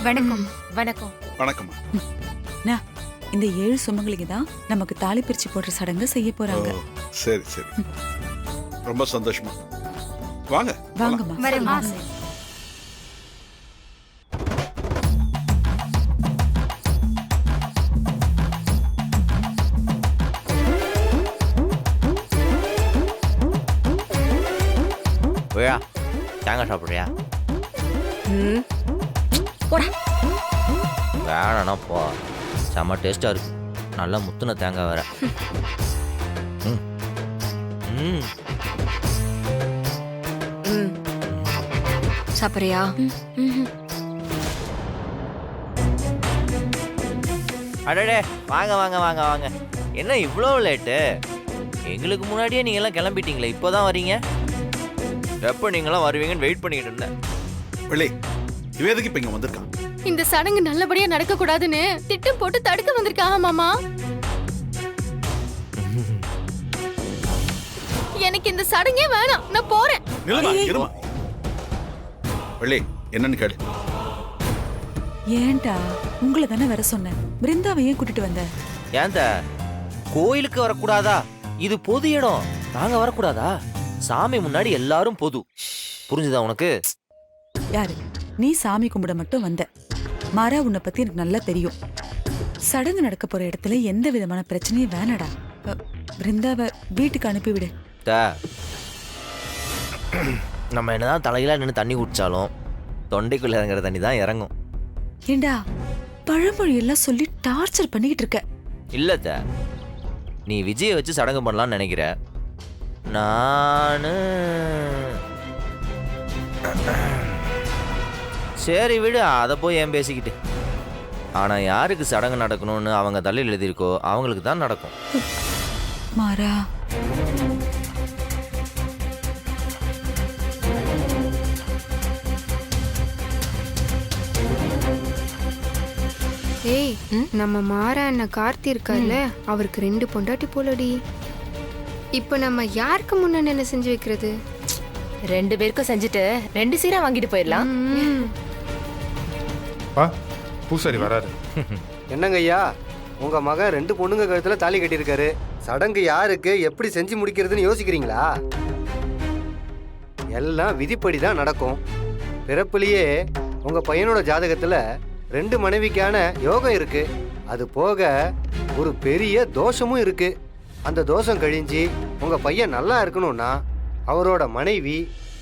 வணக்கம். வணக்கம். வணக்கம்மா. அண்ணா, இந்த 7 சுமங்களுக்கு தான் நமக்கு தாலி பிரிச்சு போடுற சடங்கு செய்ய போறாங்க. சரி சரி, ரொம்ப சந்தோஷமா. வாங்க வாங்கம்மா. வரேம்மா. ஓயா தேங்காய் சாப்பிட்றியா? போடா. வேணாண்ணா போ, செம்ம டேஸ்ட்டாக இருக்கு. நல்லா முத்துன தேங்காய் வேற. ம் ம் சாப்பிடுறியா? அடடே, வாங்க வாங்க வாங்க வாங்க. என்ன இவ்வளோ லேட்டு? எங்களுக்கு முன்னாடியே நீங்கள்லாம் கிளம்பிட்டீங்களே, இப்போ தான் வரீங்க? எப்போ நீங்களாம் வருவீங்கன்னு வெயிட் பண்ணிக்கிட்டு இருந்தேன். வெளியே இவேதுக்கு இப்ப இங்க வந்திருக்கான். இந்த சடங்கு நல்லபடியா நடக்க கூடாதுன்னு திட்டம் போட்டு தடுக்க வந்திருக்காங்க மாமா. எனக்கு இந்த சடங்கே வேணாம், நான் போறேன். இருமா வெளியே, என்னன்னு கேளு. ஏன்டா, உங்களை தானே வர சொன்னேன். பிருந்தாவை ஏன் கூட்டிட்டு வந்த? ஏன் கோயிலுக்கு வரக்கூடாதா? இது பொது இடம், நாங்க வரக்கூடாதா? சாமி முன்னாடி எல்லாரும் பொது, புரிஞ்சுதா உனக்கு? யாரு நீ? சாமி கும்பிட மட்டும் வந்த. மாறா, உன்னை பத்தி எனக்கு நல்லா தெரியும். சடங்கு நடக்க போற இடத்துல எந்த விதமான பிரச்சனையும் வேணாடா. பிருந்தாவை வீட்டுக்கு அனுப்பிவிடு. நம்ம என்னதான் தலையில நின்று தண்ணி குடிச்சாலும் தொண்டைக்குள்ள இறங்குற தண்ணி தான் இறங்கும். ஏண்டா, பழமொழி எல்லாம் சொல்லி டார்ச்சர் பண்ணிக்கிட்டு இருக்க. இல்ல, நீ விஜயை வச்சு சடங்கு பண்ணலாம்னு நினைக்கிற. நானு சரி விடு, அதை போய் ஏன் பேசிக்கிட்டு. ஆனா யாருக்கு சடங்கு நடக்கணும்னு அவங்க தலையில் எழுதியிருக்கோ அவங்களுக்கு தான் நடக்கும். மாறா, ஏய், நம்ம மாறா அண்ணன் கார்த்தி இருக்கார்ல, அவருக்கு 2 பொண்டாட்டி போலடி. இப்ப நம்ம யாருக்கு முன்ன என்ன செஞ்சு வைக்கிறது? 2 பேருக்கும் செஞ்சுட்டு 2 சீரா வாங்கிட்டு போயிடலாம். பூசாரி வராரு. என்னங்க ஐயா, உங்க மகன் 2 பொண்ணுங்க கழுத்துல தாலி கட்டியிருக்காரு. சடங்கு யாருக்கு எப்படி செஞ்சு முடிக்கிறதுன்னு யோசிக்கிறீங்களா? எல்லாம் விதிப்படி தான் நடக்கும். பிறப்புலயே உங்க பையனோட ஜாதகத்துல 2 மனைவிக்கான யோகம் இருக்கு. அது போக ஒரு பெரிய தோஷமும் இருக்கு. அந்த தோஷம் கழிஞ்சு உங்க பையன் நல்லா இருக்கணும்னா அவரோட மனைவி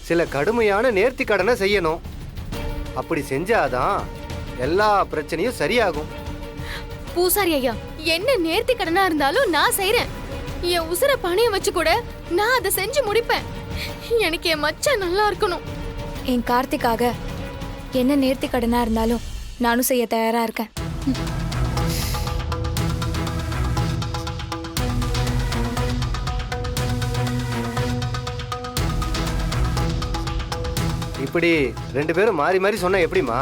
சில கடுமையான நேர்த்தி கடனை செய்யணும். அப்படி செஞ்சாதான் எல்லா பிரச்சனையும் சரியாகும். பூசாரி ஐயா, என்ன நேர்த்தி கடனா இருந்தாலும் நான் செய்றேன். என் உசுர பணைய வச்சு கூட நான் அதை செஞ்சு முடிப்பேன். எனக்கு என் மச்சான் நல்லா இருக்கணும். என் கார்த்திக்காக என்ன நேர்த்தி கடனா இருந்தாலும் நானும் செய்ய தயாரா இருக்கேன். இப்படி 2 பேரும் மாறி மாறி சொன்னா எப்படிமா?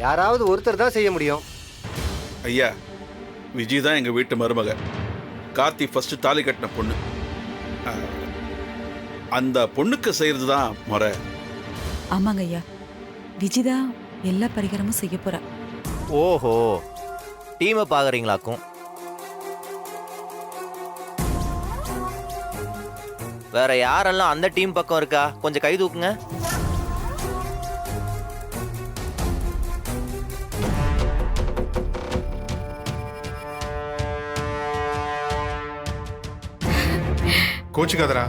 யாராவது ஒருத்தர் தான் செய்ய முடியும். ஐயா, விஜய் தான் எங்க வீட்டு மருமக. கார்த்தி ஃபர்ஸ்ட் தாலி கட்டின பொண்ணு. அந்த பொண்ணுக்கு செய்யறது தான் முறை. ஆமாங்க ஐயா, விஜிதா எல்லா பரிகாரமும் செய்ய போறா. ஓஹோ, டீமை பாக்குறீங்களாக்கும். வேற யாரெல்லாம் அந்த டீம் பக்கம் இருக்கா? கொஞ்சம் கை தூக்குங்க. கோச்சிக்காதரா.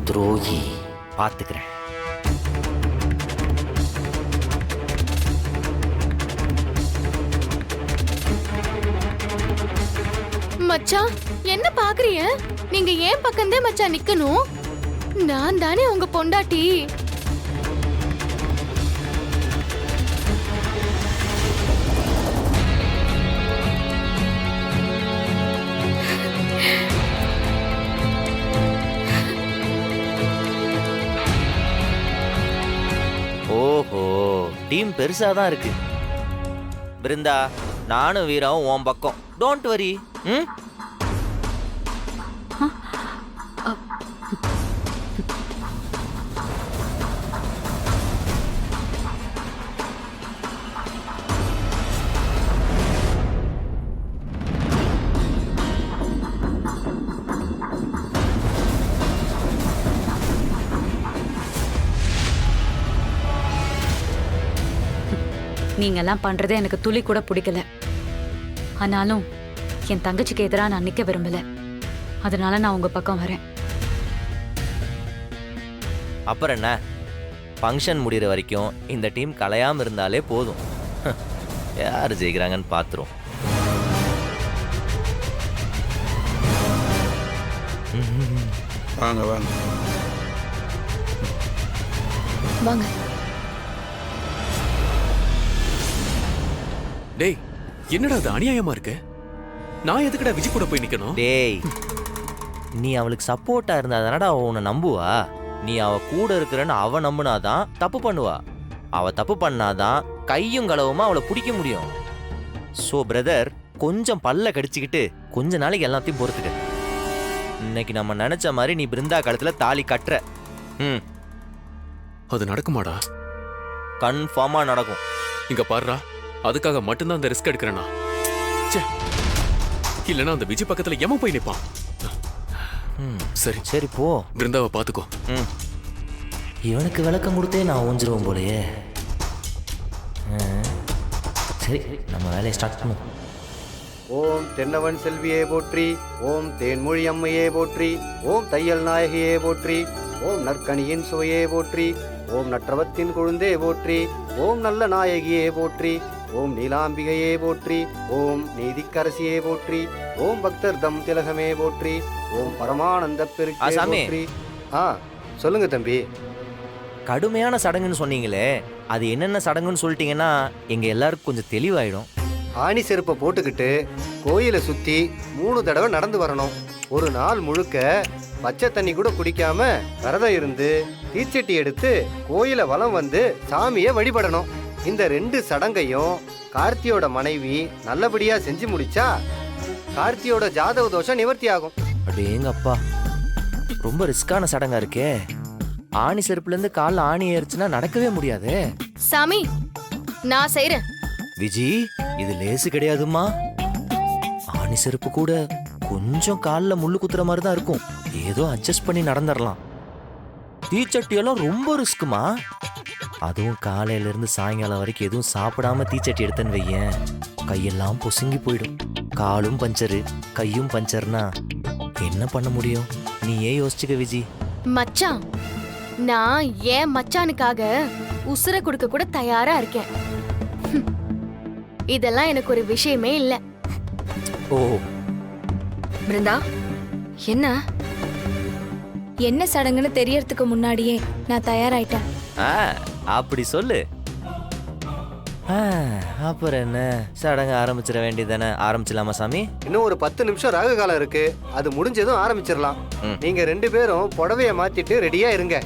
துரோகி, பாத்துக்கிறேன். மச்சான், என்ன பாக்குறீங்க? நீங்க ஏன் பக்கம்தே மச்சான் நிக்கணும்? நான் தானே உங்க பொண்டாட்டி. ஓஹோ, டீம் பெருசா தான் இருக்கு. பிருந்தா, நானும் வீராவும் உன் பக்கம். Don't worry. ம், நீங்கெல்லாம் பண்றது எனக்கு துளி கூட பிடிக்கல. ஆனாலும் என் தங்கச்சிக்கு எதிராக நான் நிக்க விரும்பல. அதனால நான் உங்க பக்கம் வரேன். அப்புறம் என்ன, ஃபங்க்ஷன் முடிகிற வரைக்கும் இந்த டீம் கலையாம இருந்தாலே போதும். யார் ஜெயிக்கிறாங்கன்னு பார்த்துரும். வாங்க வாங்க. வாங்க. டேய், என்னடா அது அநியாயமா இருக்கு? நான் எதுக்குடா விஜய் கூட போய் நிக்கணும்? டேய், நீ அவளுக்கு சப்போர்ட்டா இருந்தா தானடா அவ உன்னை நம்புவா. நீ அவ கூட இருக்கிறன்னு அவ நம்புனாதான் தப்பு பண்ணுவா. அவ தப்பு பண்ணாதான் கையும் களவுமா அவளை பிடிக்க முடியும். ஸோ பிரதர், கொஞ்சம் பல்ல கடிச்சுக்கிட்டு கொஞ்ச நாளைக்கு எல்லாத்தையும் பொறுத்துக்க. இன்னைக்கு நம்ம நினைச்ச மாதிரி நீ பிருந்தா கழுத்துல தாலி கட்டுற. அது நடக்குமாடா? கன்ஃபார்மா நடக்கும். இங்க பாருடா, அதுக்காக மட்டும்தான் அந்த ரிஸ்க் எடுக்கிறேனா? இல்லனா அந்த விஜய் பக்கத்துல எம போய் நிப்பான். சரி சரி போ, பிருந்தாவை பாத்துக்கோ. இவனுக்கு விளக்கம் கொடுத்தே நான் ஊஞ்சிருவோம் போலயே. சரி, நம்ம வேலையை ஸ்டார்ட் பண்ணுவோம். ஓம் தென்னவன் செல்வியே போற்றி, ஓம் தேன்மொழி அம்மையே போற்றி, ஓம் தையல் நாயகியே போற்றி, ஓம் நற்கனியின் சுவையே போற்றி, ஓம் நற்றவத்தின் கொழுந்தே போற்றி, ஓம் நல்ல நாயகியே போற்றி, ஓம் நீலாம்பிகையே போற்றி, ஓம் நீதிக்கரசியே போற்றி, ஓம் பக்தர் தம் திலகமே போற்றி, ஓம் பரமானந்த பெருக்கே போற்றி. சொல்லுங்க தம்பி. கடுமையான சடங்குன்னு சொன்னீங்களே, அது என்னென்ன சடங்குன்னு சொல்லிட்டீங்கன்னா எங்க எல்லாருக்கும் கொஞ்சம் தெளிவாயிடும். ஆணி செருப்பை போட்டுக்கிட்டு கோயிலை சுற்றி 3 தடவை நடந்து வரணும். ஒரு நாள் முழுக்க பச்சை தண்ணி கூட குடிக்காம விரதம் இருந்து தீச்சட்டி எடுத்து கோயிலை வலம் வந்து சாமியை வழிபடணும். இந்த 2 சடங்கையும் கார்த்தியோட மனைவி நல்லபடியா செஞ்சு முடிச்சா கார்த்தியோட ஜாதக தோஷம் நிவர்த்தி ஆகும். அடேங்கப்பா, ரொம்ப ரிஸ்கான சடங்கா இருக்கே. ஆணி செருப்புல இருந்து காலில் ஆணி ஏறிச்சுன்னா நடக்கவே முடியாதே. சாமி, நான் செய்றேன். விஜி, இது லேசு கிடையாதுமா. ஆணி செருப்பு கூட கொஞ்சம் காலில் முள்ளு குத்துற மாதிரி தான் இருக்கும். ஏதோ அட்ஜஸ்ட் பண்ணி நடந்துடலாம். தீச்சட்டியெல்லாம் ரொம்ப ரிஸ்க்குமா. அதுவும் காலையில இருந்து சாயங்காலம் வரைக்கும் எதுவும் சாப்பிடாம தீச்சட்டி எடுத்தேன்னு வையேன், கையெல்லாம் பொசுங்கி போயிடும். காலும் பஞ்சரு, கையும் பஞ்சர்னா என்ன பண்ண முடியும்? நீயே யோசிச்சுக்க விஜி. மச்சான், நான் ஏன் மச்சானுக்காக உசுர கொடுக்க கூட தயாரா இருக்கேன். இதெல்லாம் எனக்கு ஒரு விஷயமே இல்ல. ஓ பிருந்தா, என்ன என்ன சடங்குன்னு தெரியறதுக்கு முன்னாடியே நான் தயாராயிட்டேன். அப்படி சொல்லு. அப்புறம் என்ன, சடங்கு ஆரம்பிச்சிட வேண்டியதானே. ஆரம்பிச்சிடலாமா சாமி? இன்னும் ஒரு 10 நிமிஷம் ராகு காலம் இருக்கு. அது முடிஞ்சதும் ஆரம்பிச்சிடலாம். நீங்க 2 பேரும் புடவைய மாத்திட்டு ரெடியா இருங்க.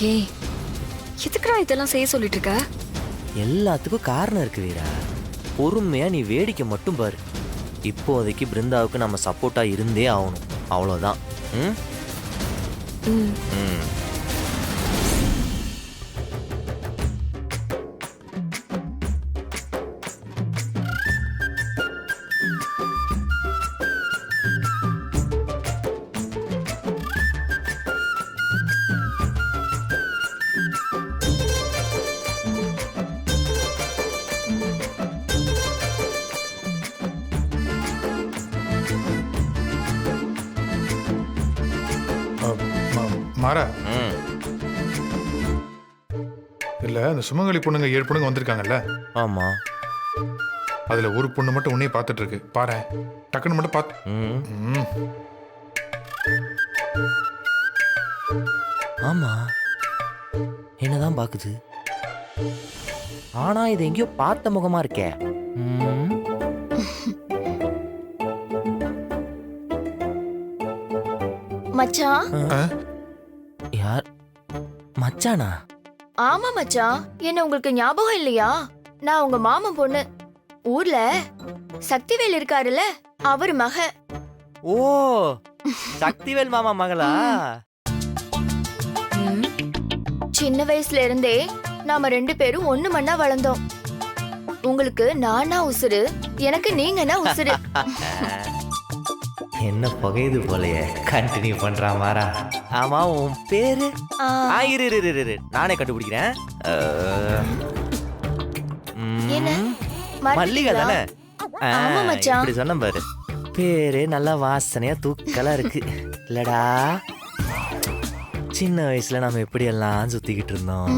ஏய், எதுக்குடா இதெல்லாம் செய்ய சொல்லிட்டு இருக்க? எல்லாத்துக்கும் காரணம் இருக்கு வீரா. பொறுமையா நீ வேடிக்கை மட்டும் பாரு. இப்போதைக்கு பிருந்தாவுக்கு நம்ம சப்போர்ட்டா இருந்தே ஆகணும், அவ்வளோதான். மாறா இல்ல, அந்த சுமங்கலி பொண்ணுங்க 7 பொண்ணுங்க வந்திருக்காங்கல்ல? ஆமா. அதுல ஒரு பொண்ணு மட்டும் உன்னையே பார்த்துட்டு இருக்கு. பாரு, டக்குன்னு மட்டும் பார்த்து. ஆமா, என்னதான் பாக்குது. ஆனா இது எங்கேயோ பார்த்த முகமா இருக்கே. மச்சான். யார் மச்சானா? ஆமா மச்சான், என்ன உங்களுக்கு ஞாபகம் இல்லையா? நான் உங்க மாமன் பொண்ணு. ஊர்ல சக்திவேல் இருக்காருல்ல, அவர் மக. ஓ சக்திவேல் மாமா மகளா? சின்ன வயசுல இருந்தே நாம 2 பேரும் ஒண்ணு மண்ணா வளர்ந்தோம். உங்களுக்கு நானா உசுரு, எனக்கு நீங்கன்னா உசுரு. என்ன புகையுது போலயே. கண்டினியூ பண்றான் மாறா. ஆமா உன் பேரு? இரு நானே கண்டுபிடிக்கிறேன். என்ன? மல்லிகா தானே? ஆமா மச்சான். இப்படி சொன்ன பாரு. பேரே நல்லா வாசனையா தூக்கலா இருக்கு இல்லடா? சின்ன வயசுல நம்ம எப்படி எல்லாம் சுத்திக்கிட்டு இருந்தோம்.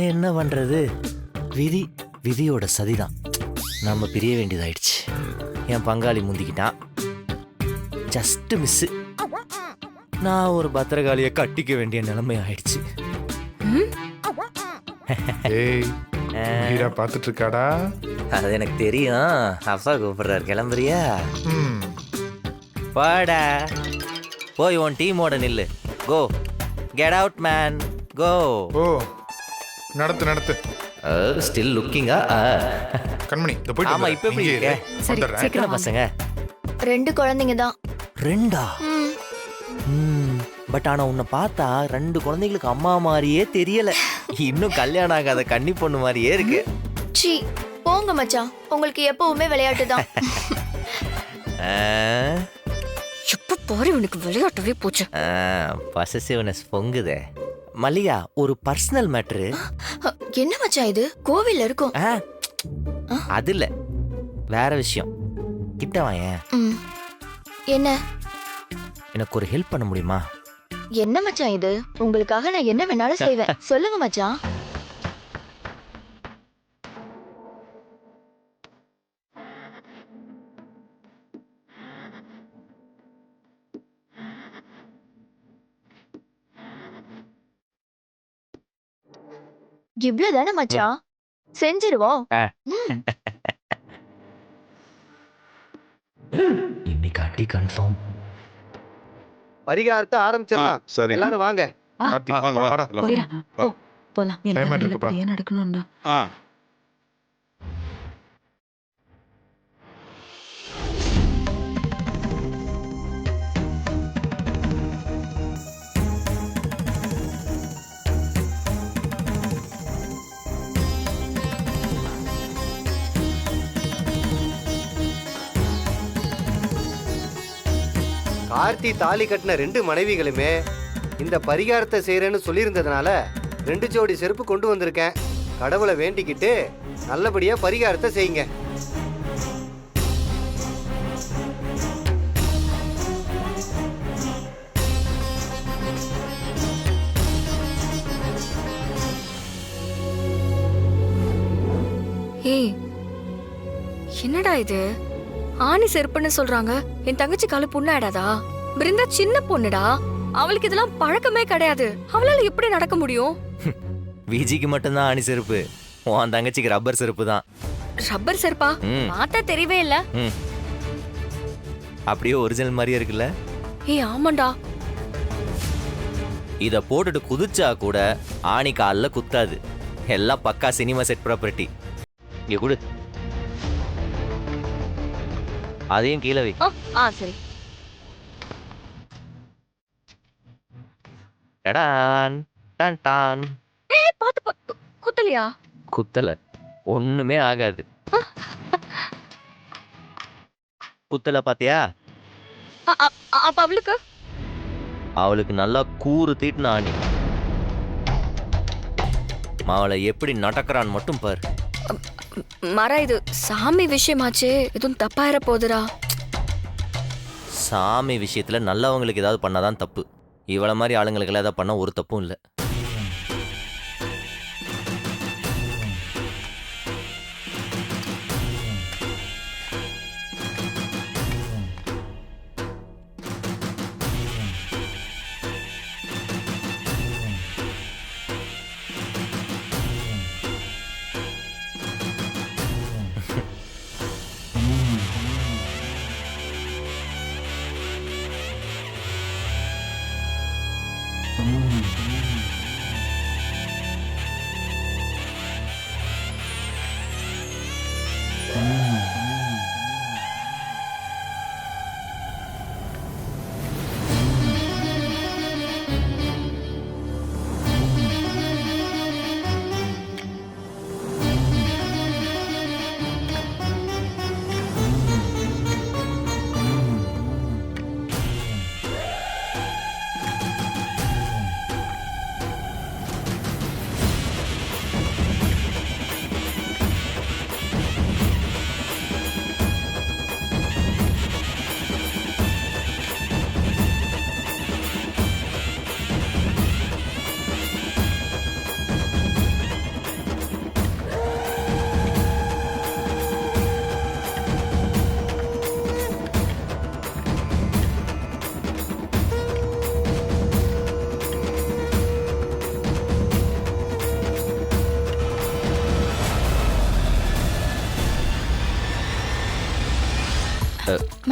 என்ன பண்றது, விதியோட சதிதான். நம்ம பிரிய வேண்டியதாயிடுச்சு. என் பங்காளி முந்திக்கிட்டான், ஜஸ்ட் மிஸ். நான் ஒரு பத்திரகாளிய கட்டிக்க வேண்டிய நிலைமை ஆயிடுச்சு. ஏய் மீரா பார்த்துட்டு இருக்காடா. அது எனக்கு தெரியும். அப்பா கூப்பிடுறாரு, கிளம்புறியா? ம் வாடா, போய் உன் டீமோட நில்லு. கோ, கெட் அவுட் மேன், கோ. ஓ நடத்து. ஸ்டில் லுக்கிங்கா? கண்மணி இந்த போயிட்டு ஆமா, இப்ப எப்படி இருக்க? சரி, வந்துடுறேன். எத்தனை பசங்க? 2 குழந்தைங்க தான். 2? பட் ஆனா உன்னை பார்த்தா 2 குழந்தைங்களுக்கு அம்மா மாதிரியே தெரியல. இன்னும் கல்யாணம் ஆகாத கன்னி பொண்ணு மாதிரியே இருக்கு. சீ போங்க மச்சான், உங்களுக்கு எப்பவுமே விளையாட்டு தான். எப்ப பாரு உனக்கு விளையாட்டவே போச்சு. பசசிவ்னஸ் பொங்குதே. மல்லிகா, ஒரு பர்சனல் மேட்ரு. என்ன மச்சான் இது? கோவில்ல இருக்கும். அது இல்ல, வேற விஷயம். கிட்ட வாயேன். என்ன? எனக்கு ஒரு ஹெல்ப் பண்ண முடியுமா? என்ன மச்சான் இது? உங்களுக்காக நான் என்ன வேணாலும் செய்வேன். சொல்லுங்க மச்சான். இவ்வளவுதானே மச்சான், செஞ்சிருவோம். இன்னைக்கு அடி கன்ஃபார்ம். பரிகாரத்தை ஆரம்பிச்சிடலாம். சரி. எல்லாரும் வாங்க. கார்த்தி, வாடா. போலாம். Time ஆயிட்டு இருக்குப்பா. ஏன் நடக்கணும்னா ஆ கார்த்தி தாலி கட்டின 2 மனைவிகளுமே இந்த பரிகாரத்தை செய்யறேன்னு சொல்லியிருந்ததுனால 2 ஜோடி செருப்பு கொண்டு வந்திருக்கேன். கடவுளை வேண்டிக்கிட்டு நல்லபடியா பரிகாரத்தை செய்யுங்க. ஏய் என்னடா இது? ஆணி செருப்புன்னு சொல்றாங்க. என் தங்கச்சி கால புண்ணாடாதா? பிருந்தா சின்ன பொண்ணுடா, அவளுக்கு இதெல்லாம் பழக்கமே கிடையாது. அவளால எப்படி நடக்க முடியும்? விஜிக்கு மட்டும்தான் ஆணி செருப்பு, உன் தங்கச்சிக்கு ரப்பர் செருப்பு தான். ரப்பர் செருப்பா? பார்த்தா தெரியவே இல்ல. அப்படியே ஒரிஜினல் மாதிரியே இருக்குல்ல? ஏய் ஆமாண்டா. இத போட்டுட்டு குதிச்சா கூட ஆணி கால்ல குத்தாது. எல்லாம் பக்கா சினிமா செட் ப்ராப்பர்ட்டி. இங்க கொடு, அதையும் கீழே வை. சரி. டடான் டான் டான். பாத்து குத்தலையா? குத்தல, ஒண்ணுமே ஆகாது. குத்தல பாத்தியா? அப்ப அவளுக்கு நல்லா கூறு தீட்டுன ஆணி. அவளை எப்படி நடக்கிறான்னு மட்டும் பாரு. மரா, இது சாமி விஷயமாச்சு, எதுவும் தப்பாயிர போதுடா. சாமி விஷயத்துல நல்லவங்களுக்கு ஏதாவது பண்ணாதான் தப்பு. இவள மாதிரி ஆளுங்களுக்கு எல்லாம் ஏதாவது பண்ணா ஒரு தப்பும் இல்லை.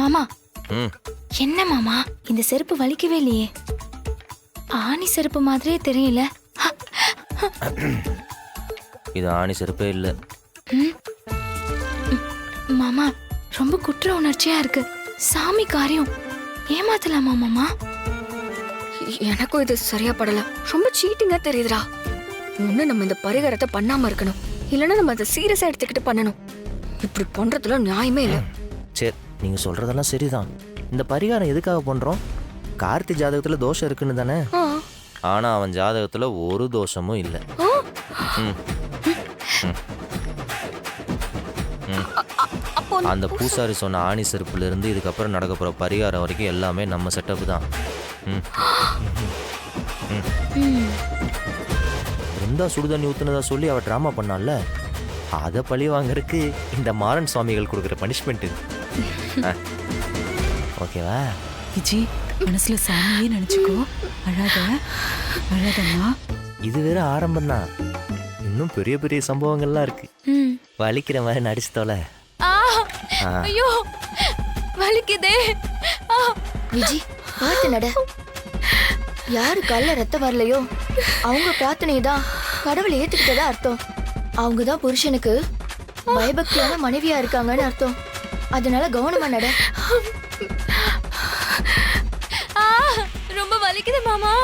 மாமா ம் என்ன மாமா இந்த செருப்பு வலிக்கவே இல்லையே. ஆணி செருப்பு மாதிரியே தெரியல. இது ஆணி செருப்பே இல்லை. மாமா ரொம்ப குற்ற உணர்ச்சியா இருக்கு. சாமி காரியம் ஏமாத்தலாமா மாமா? எனக்கும் இது சரியா படல. ரொம்ப சீட்டிங்கா தெரியுதுடா. ஒண்ணு நம்ம இந்த பரிகாரத்தை பண்ணாம இருக்கணும், இல்லைன்னா நம்ம அதை சீரியஸா எடுத்துக்கிட்டு பண்ணணும். இப்படி பண்றதுல நியாயமே இல்லை. சரி, நீங்க சொல்றதெல்லாம் சரிதான். இந்த பரிகாரம் எதுக்காக பண்றோம்? கார்த்தி ஜாதகத்துல தோஷம் இருக்குன்னு தானே. ஆனா அவன் ஜாதகத்துல ஒரு தோஷமும் இல்லை. அந்த பூசாரி சொன்ன ஆணி செருப்புல இருந்து இதுக்கப்புறம் நடக்க போற பரிகாரம் வரைக்கும் எல்லாமே நம்ம செட்டப் தான். இருந்தா சுடுதண்ணி ஊத்துனதா சொல்லி அவ டிராமா பண்ணால, அதை பழி வாங்கறதுக்கு இந்த மாறன் சுவாமிகள் கொடுக்குற பனிஷ்மெண்ட் இது. ஓகேவா விஜி? மனசுல சாமியே நினைச்சுக்கோ. அழாதம்மா. இது வேற ஆரம்பம் தான். இன்னும் பெரிய பெரிய சம்பவங்கள்லாம் இருக்கு. வலிக்கிற மாதிரி நடிச்சு தொலை. ஐயோ வலிக்குதே. விஜி பார்த்து நட. யாரு கல்ல ரத்தம் வரலையோ அவங்க பிரார்த்தனை தான் கடவுளை ஏத்துக்கிட்டதா அர்த்தம். அவங்கதான் புருஷனுக்கு பயபக்தியான மனைவியா இருக்காங்கன்னு அர்த்தம். அதனால கவனமா நட. ரொம்ப வலிக்குது மாமா.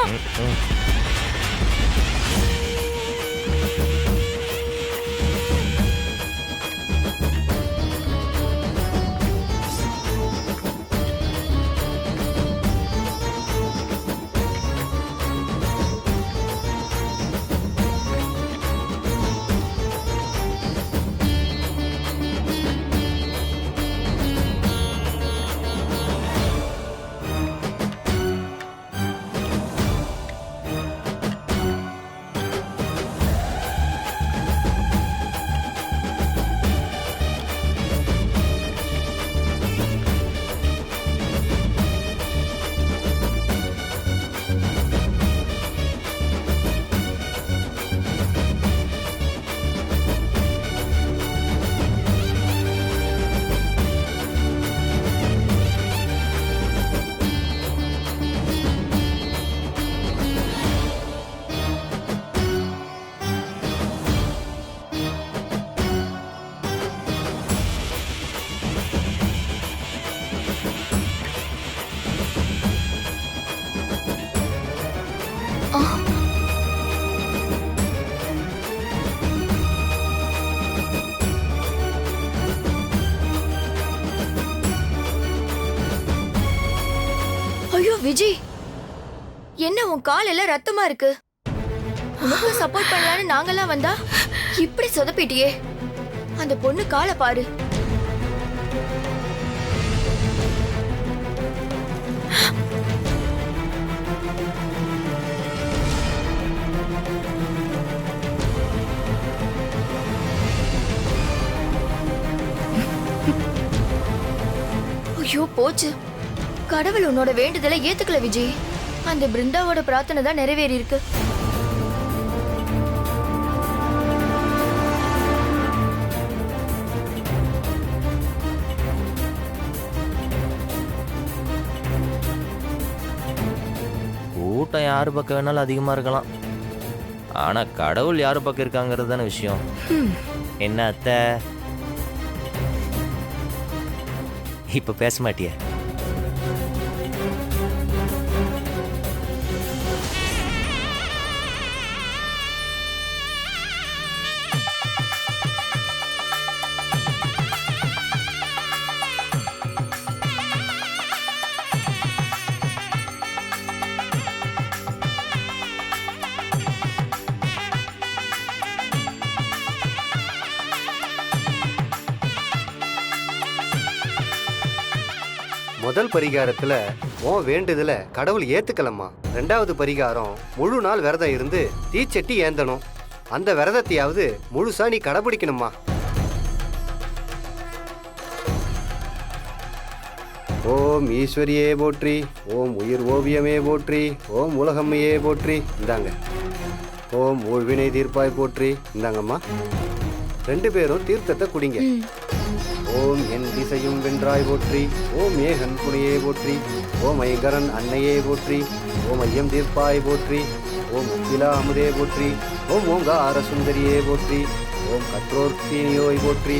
ஐயோ விஜி, என்ன உன் கால் எல்லாம் ரத்தமா இருக்கு? உனக்கு சப்போர்ட் பண்ணலான்னு நாங்கெல்லாம் வந்தா இப்படி சொதப்பிட்டியே. அந்த பொண்ணு காலை பாரு. ஐயோ போச்சு. கடவுள் உன்னோட வேண்டுதலை ஏத்துக்கல விஜய். அந்த பிருந்தாவோட பிரார்த்தனை தான் நிறைவேறி இருக்கு. கூட்டம் யாரு பக்கம் வேணாலும் அதிகமா இருக்கலாம், ஆனா கடவுள் யாரு பக்கம் இருக்காங்கிறது தானே விஷயம். என்ன அத்தை இப்ப பேச மாட்டிய? முதல் பரிகாரத்துல உன் வேண்டுதல கடவுள் ஏத்துக்கலம்மா. ரெண்டாவது பரிகாரம் முழு நாள் விரதம் இருந்து தீச்சட்டி ஏந்தணும். அந்த விரதத்தையாவது முழுசா நீ கடைபிடிக்கணுமா. ஓம் ஈஸ்வரியே போற்றி, ஓம் உயிர் ஓவியமே போற்றி, ஓம் உலகம்மையே போற்றி. இந்தாங்க. ஓம் ஊழ்வினை தீர்ப்பாய் போற்றி. இந்தாங்கம்மா. ரெண்டு பேரும் தீர்த்தத்தை குடிங்க. ஓம் என் திசையும் வென்றாய் போற்றி. ஓம் ஏகன் புனியே போற்றி. ஓம் ஐங்கரன் அன்னையே போற்றி. ஓம் ஐயம் தீர்ப்பாய் போற்றி. ஓம் முக்கிலா அமுதே போற்றி. ஓம் ஓங்கார சுந்தரியே போற்றி. ஓம் கற்றோர்க்கினியோய் போற்றி.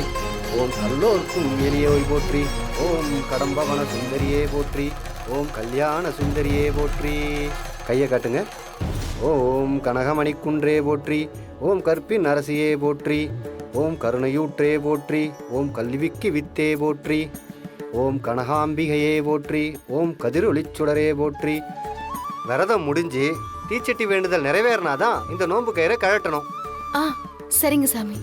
ஓம் கல்லோர்க்கும் எளியோய் போற்றி. ஓம் கடம்பவன சுந்தரியே போற்றி. ஓம் கல்யாண சுந்தரியே போற்றி. கையை காட்டுங்க. ஓம் கனகமணி குன்றே போற்றி. ஓம் கற்பின் அரசியே போற்றி. ஓம் கருணையூற்றே போற்றி. ஓம் கல்விக்கு வித்தே போற்றி. ஓம் கனகாம்பிகையே போற்றி. ஓம் கதிரொளிச்சுடரே போற்றி. விரதம் முடிஞ்சு தீச்சட்டி வேண்டுதல் நிறைவேறினாதான் இந்த நோன்பு கயிறை கழட்டணும். ஆ சரிங்க சாமி.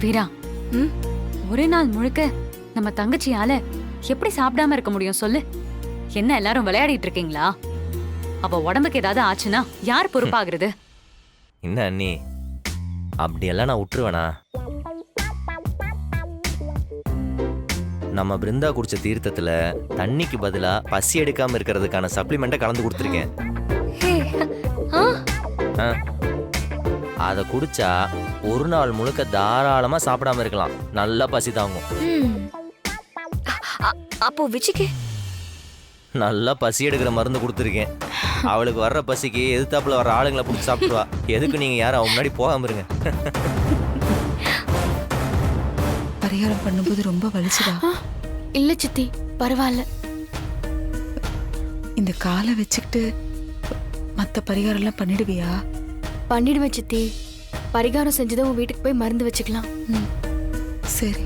வீரா, ம்? ஒரே நாள் முழுக்க நம்ம தங்கச்சியால எப்படி சாப்பிடாம இருக்க முடியும் சொல்லு? என்ன எல்லாரும் விளையாடிட்டு இருக்கீங்களா? அவ உடம்புக்கு ஏதாவது ஆச்சுன்னா யார் பொறுப்பாகிறது? என்ன அண்ணி, அப்படியெல்லாம் நான் விட்டுருவேனா? நம்ம பிருந்தா குடிச்ச தீர்த்தத்துல தண்ணிக்கு பதிலா பசி எடுக்காம இருக்கிறதுக்கான சப்ளிமெண்ட்டை கலந்து கொடுத்துருக்கேன். அதை குடிச்சா ஒரு நாள் முழுக்க தாராளமா சாப்பிடாம இருக்கலாம். நல்லா பசி தாங்கும். அப்போ விஜிக்கு நல்லா பசி எடுக்கிற மருந்து கொடுத்துருக்கேன். அவளுக்கு வர்ற பசிக்கு எதிர்த்தாப்புல வர்ற ஆளுங்களை பிடிச்சி சாப்பிடுவா. எதுக்கு நீங்க யாரும் அவன் முன்னாடி போகாம இருங்க. பரிகாரம் பண்ணும்போது ரொம்ப வலிச்சுதா? இல்ல சித்தி, பரவாயில்ல. இந்த காலை வச்சுக்கிட்டு மற்ற பரிகாரம் எல்லாம் பண்ணிடுவியா? பண்ணிடுவேன் சித்தி. பரிகாரம் செஞ்சதும் உன் வீட்டுக்கு போய் மருந்து வச்சுக்கலாம். சரி.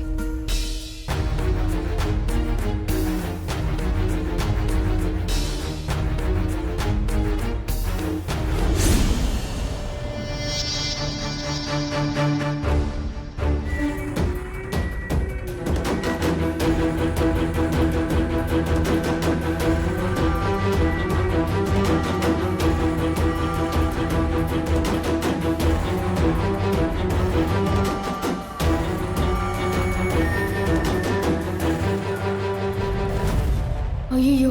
ஐயோ,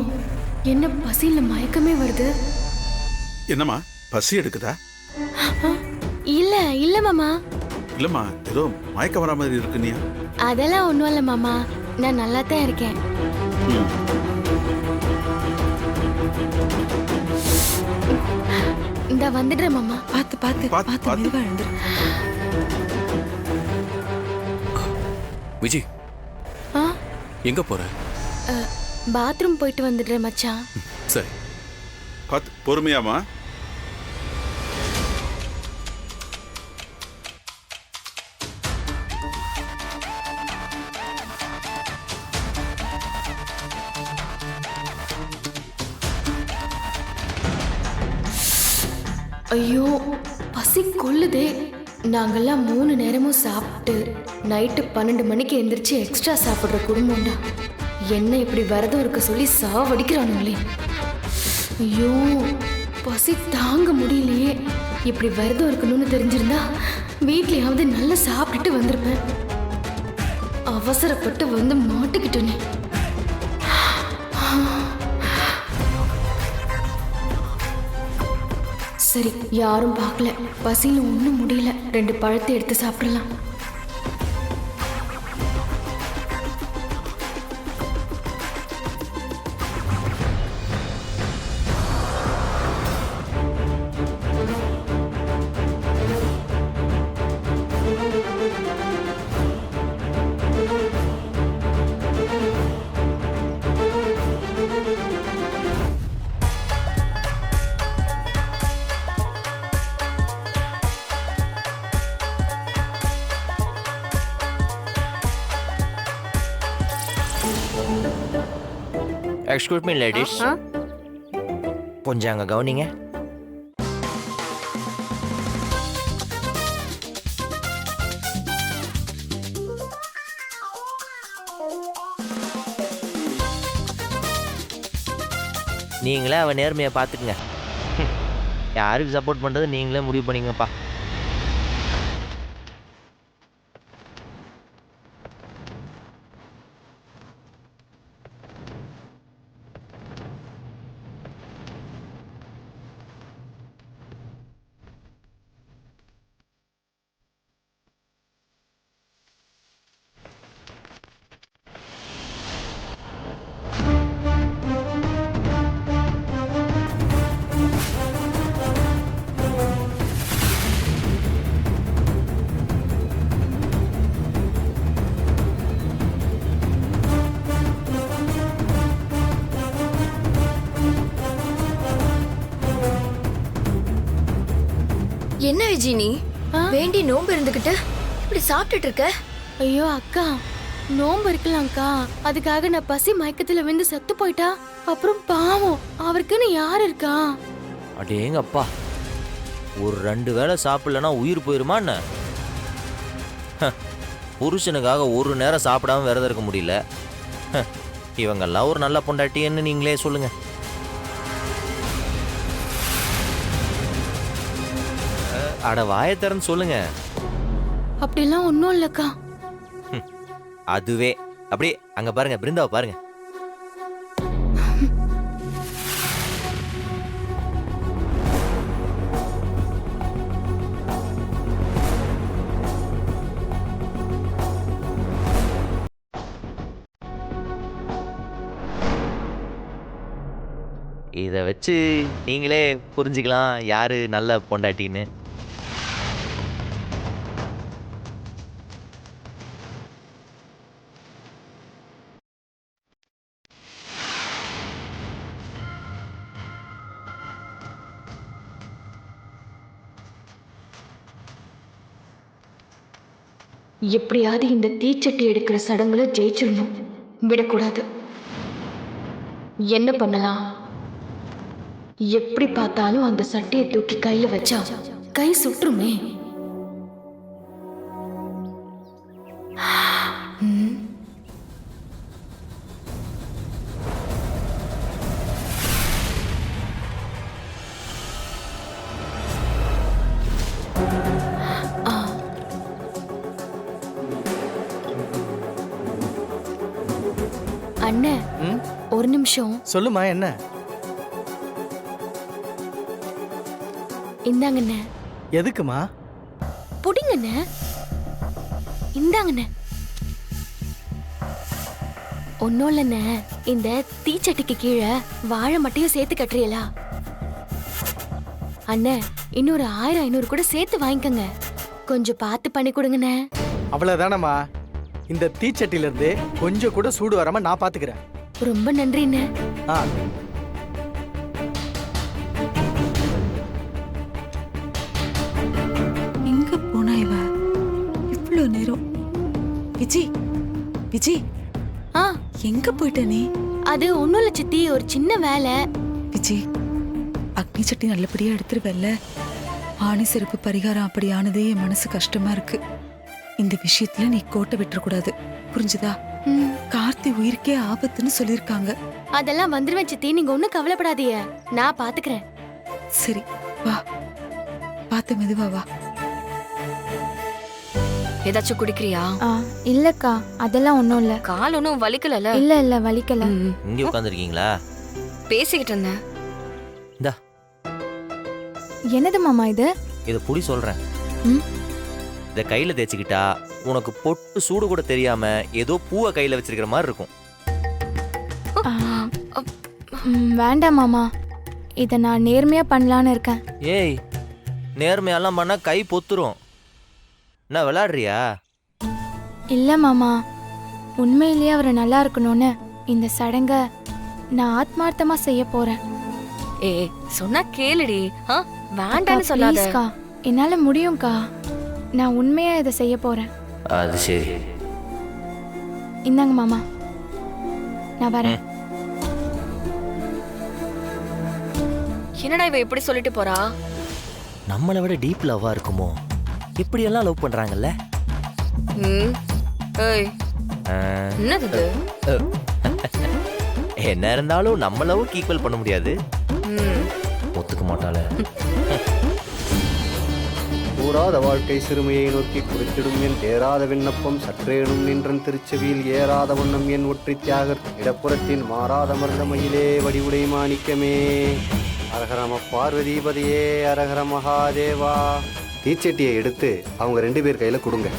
என்ன பசியில மயக்கமே வருது. என்னம்மா பசி எடுக்குதா? இல்ல இல்ல மாமா. இல்லம்மா, ஏதோ மயக்க வரா மாதிரி இருக்கு. நீ அதெல்லாம் ஒண்ணும் இல்ல மாமா, நான் நல்லா தான் இருக்கேன். இந்த வந்துடுறேன் மாமா. பார்த்து பார்த்து பார்த்து மெதுவா எழுந்துரு. விஜி, ஆ, எங்க போற? பாத்ரூம் போயிட்டு வந்துடுறேன் மச்சான். சரி, பார்த்து பொறுமையாமா. ஐயோ, பசி கொள்ளுதே. நாங்கெல்லாம் 3 நேரமும் சாப்பிட்டு நைட்டு 12 மணிக்கு எந்திரிச்சு எக்ஸ்ட்ரா சாப்பிடுற குடும்பம்டா. என்ன இப்படி விரதம் இருக்க சொல்லி சாவடிக்கிறானுங்களே. ஐயோ, பசி தாங்க முடியலையே. இப்படி விரதம் இருக்கணும்னு தெரிஞ்சிருந்தா வீட்லயாவது நல்லா சாப்பிட்டுட்டு வந்திருப்பேன். அவசரப்பட்டு வந்து மாட்டிக்கிட்டேனே. சரி, யாரும் பார்க்கல. பசியில ஒன்றும் முடியல. 2 பழத்தை எடுத்து சாப்பிடலாம். எக்ஸ்கியூஸ் மீ லேடிஸ், கொஞ்சம் அங்கே கவனிங்க. நீங்களே அவன் நேர்மையை பார்த்துக்குங்க. யாருக்கு சப்போர்ட் பண்ணுறது நீங்களே முடிவு பண்ணிங்கப்பா. என்ன விஜி நீ வேண்டி நோம்பு இருந்துகிட்டு இப்படி சாப்பிட்டுட்டு இருக்க? ஐயோ அக்கா, நோம்பு இருக்கலாம்க்கா. அதுக்காக நான் பசி மயக்கத்துல விழுந்து செத்து போயிட்டா அப்புறம் பாவம் அவருக்குன்னு யார் இருக்கா? அடேங்கப்பா, ஒரு 2 வேளை சாப்பிடலன்னா உயிர் போயிருமா என்ன? புருஷனுக்காக ஒரு நேரம் சாப்பிடாம விரதம் இருக்க முடியல. இவங்கெல்லாம் ஒரு நல்ல பொண்டாட்டின்னு நீங்களே சொல்லுங்க. அட வாயை திறந்து சொல்லுங்க. அப்படிலாம் ஒன்றும் இல்லக்கா. அதுவே அப்படியே அங்க பாருங்க, பிருந்தாவை பாருங்க. இதை வச்சு நீங்களே புரிஞ்சுக்கலாம் யாரு நல்ல பொண்டாட்டின்னு. எப்படியாவது இந்த தீச்சட்டி எடுக்கிற சடங்குல ஜெயிச்சிடணும், விடக்கூடாது. என்ன பண்ணலாம்? எப்படி பார்த்தாலும் அந்த சட்டியை தூக்கி கையில வச்சா கை சுற்றுமே. அண்ணே, ஒரு நிமிஷம். சொல்லுமா, என்ன? இந்தாங்கண்ணே. எதுக்குமா? புடிங்கண்ணே. இந்தாங்கண்ணே. ஒன்னும் இல்லண்ணே, இந்த தீச்சட்டிக்கு கீழே வாழை மட்டையும் சேர்த்து கட்டுறீங்களா? அண்ணே, இன்னொரு 1000-500 கூட சேர்த்து வாங்கிக்கங்க. கொஞ்சம் பார்த்து பண்ணி கொடுங்கண்ணே. அவ்வளவுதானம்மா. இந்த தீச்சட்டில இருந்து கொஞ்சம் கூட சூடு வராம நான் பாத்துக்கிறேன். ரொம்ப நன்றிண்ணே. எங்க போனா இவ இவ்வளவு நேரம்? விஜி, விஜி, எங்க போயிட்ட நீ? அது ஒண்ணும் இல்ல சித்தி, ஒரு சின்ன வேலை. விஜி, அக்னி சட்டி நல்லபடியா எடுத்துருவல்ல? ஆணி செருப்பு பரிகாரம் அப்படியானதே என் மனசு கஷ்டமா இருக்கு. இந்த விஷயத்துல நீ கோட்டை விட்டுறக்கூடாது, புரிஞ்சுதா? கார்த்தி உயிருக்கே ஆபத்துன்னு சொல்லிருக்காங்க. அதெல்லாம் வந்துருவேன் சித்தி, நீங்க ஒண்ணும் கவலைப்படாதீங்க, நான் பாத்துக்கிறேன். சரி வா, பார்த்து மெதுவா வா. ஏதாச்சும் குடிக்கிறியா? இல்லக்கா, அதெல்லாம் ஒண்ணும் இல்ல. கால் ஒன்னும் வலிக்கல? இல்ல வலிக்கல. இங்க உட்காந்துருக்கீங்களா? பேசிக்கிட்டு இருந்தேன். இந்தா. என்னது மாமா இது? இதை புடி சொல்றேன். இதை கையில தேய்ச்சிக்கிட்டா உனக்கு பொட்டு சூடு கூட தெரியாம ஏதோ பூவை கையில வச்சிருக்கிற மாதிரி இருக்கும். வேண்டாம் மாமா, இத நான் நேர்மையா பண்ணலான்னு இருக்கேன். ஏய், நேர்மையெல்லாம் பண்ணா கை பொத்துரும். என்ன விளையாடுறியா? இல்ல மாமா, உண்மையிலேயே அவர் நல்லா இருக்கணும்னு இந்த சடங்க நான் ஆத்மார்த்தமா செய்ய போறேன். ஏய், சொன்னா கேளுடி. வேண்டான்னு சொல்லாதக்கா. என்னால முடியும்க்கா, நான் உண்மையா இதை செய்ய போறேன். அது சரி. இந்தாங்க மாமா, நான் வரேன். என்னடா இவ இப்படி சொல்லிட்டு போறா? நம்மளை விட டீப் லவ்வா இருக்குமோ? இப்படி எல்லாம் லவ் பண்றாங்கல்ல? ஏய், என்னது இது? என்ன இருந்தாலும் நம்ம லவ் ஈக்குவல் பண்ண முடியாது. ஒத்துக்க மாட்டாள. கூறாத வாழ்க்கை சிறுமையை நோக்கி குறித்திடும் என் தேராத விண்ணப்பம் சற்றேனும் நின்றன் திருச்செவியில் ஏறாத வண்ணம் என் ஒற்றி தியாகர் இடப்புறத்தின் மாறாத மருதமையிலே வடிவுடை மாணிக்கமே. அரகரம பார்வதிபதியே அரகர மகாதேவா. தீச்சட்டியை எடுத்து அவங்க 2 பேர் கையில கொடுங்க.